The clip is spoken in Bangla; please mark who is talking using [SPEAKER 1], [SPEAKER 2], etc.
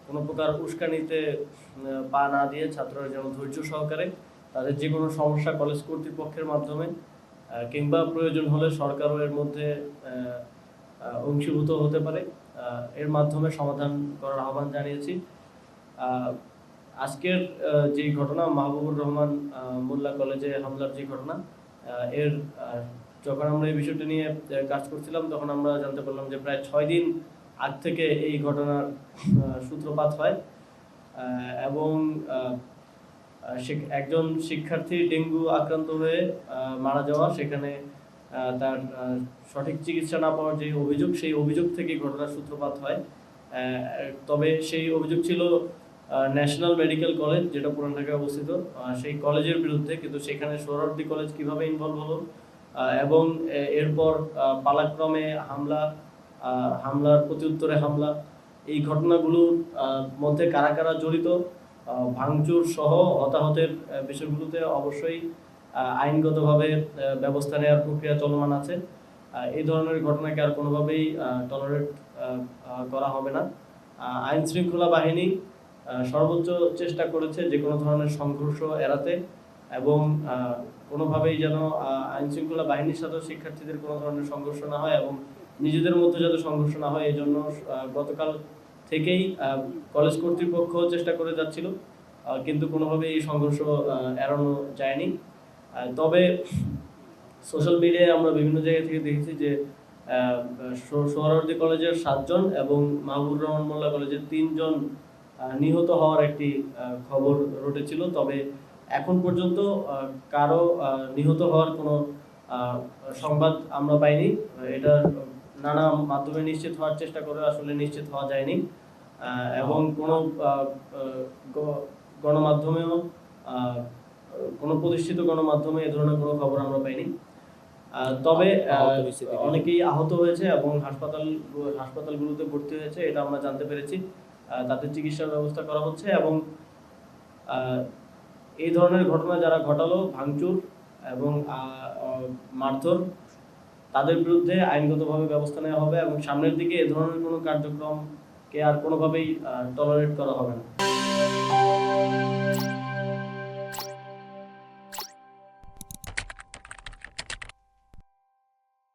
[SPEAKER 1] কোনো প্রকার উস্কানিতে পা না দিয়ে ছাত্ররা যেন ধৈর্য সহকারে তাদের যে কোনো সমস্যা কলেজ কর্তৃপক্ষের মাধ্যমে কিংবা প্রয়োজন হলে সরকারও এর মধ্যে অংশীভূত হতে পারে, এর মাধ্যমে সমাধান করার আহ্বান জানিয়েছি। আজকের যে ঘটনা মাহবুবুর রহমান মোল্লা কলেজে হামলার যে ঘটনা, এর যখন আমরা এই বিষয়টা নিয়ে কাজ করছিলাম তখন আমরা জানতে পারলাম যে প্রায় 6 দিন আগ থেকে এই ঘটনার সূত্রপাত হয় এবং একজন শিক্ষার্থী ডেঙ্গু আক্রান্ত হয়ে মারা যাওয়া, সেখানে তার সঠিক চিকিৎসা না পাওয়ার যে অভিযোগ, সেই অভিযোগ থেকে ঘটনার সূত্রপাত হয়। তবে সেই অভিযোগ ছিল ন্যাশনাল মেডিকেল কলেজ, যেটা পুরান ঢাকায় অবস্থিত, সেই কলেজের বিরুদ্ধে। কিন্তু সেখানে সোহরাওয়ার্দী কলেজ কিভাবে ইনভলভ হলো এবং এরপর পালাক্রমে হামলার প্রত্যুত্তরে হামলা, এই ঘটনাগুলোর মধ্যে কারা কারা জড়িত, ভাঙচুর সহ হতাহতের বিষয়গুলোতে অবশ্যই আইনগতভাবে ব্যবস্থা নেওয়ার প্রক্রিয়া চলমান আছে। এই ধরনের ঘটনাকে আর কোনোভাবেই টলারেট করা হবে না। আইন শৃঙ্খলা বাহিনী সর্বোচ্চ চেষ্টা করেছে যে কোনো ধরনের সংঘর্ষ এড়াতে এবং কোনোভাবেই যেন আইন শৃঙ্খলা বাহিনীর সাথে শিক্ষার্থীদের কোনো ধরনের সংঘর্ষ না হয় এবং নিজেদের মধ্যে যাতে সংঘর্ষ না হয়, এই জন্য গতকাল থেকেই কলেজ কর্তৃপক্ষ চেষ্টা করে যাচ্ছিল, কিন্তু কোনোভাবেই এই সংঘর্ষ এড়ানো যায়নি। তবে সোশ্যাল মিডিয়ায় আমরা বিভিন্ন জায়গা থেকে দেখেছি যে সোহরাওয়ার্দী কলেজের 7 জন এবং মাহবুবুর রহমান মোল্লা কলেজের 3 জন নিহত হওয়ার একটি খবর রটেছিল। তবে এখন পর্যন্ত কারো নিহত হওয়ার কোনো সংবাদ আমরা পাইনি। এটা নানা মাধ্যমে নিশ্চিত হওয়ার চেষ্টা করে আসলে নিশ্চিত হওয়া যায়নি এবং কোনো গণমাধ্যমেও কোনো প্রতিষ্ঠিত গণমাধ্যমে এ ধরনের কোনো খবর আমরা পাইনি। তবে অনেকেই আহত হয়েছে এবং হাসপাতালগুলোতে ভর্তি হয়েছে, এটা আমরা জানতে পেরেছি। তাদের চিকিৎসার ব্যবস্থা করা হচ্ছে এবং এই ধরনের ঘটনা যারা ঘটালো, ভাঙচুর এবং মারধর, তাদের বিরুদ্ধে আইনগতভাবে ব্যবস্থা নেওয়া হবে এবং সামনের দিকে এ ধরনের কোনো কার্যক্রমকে আর কোনোভাবেই টলারেট করা হবে না।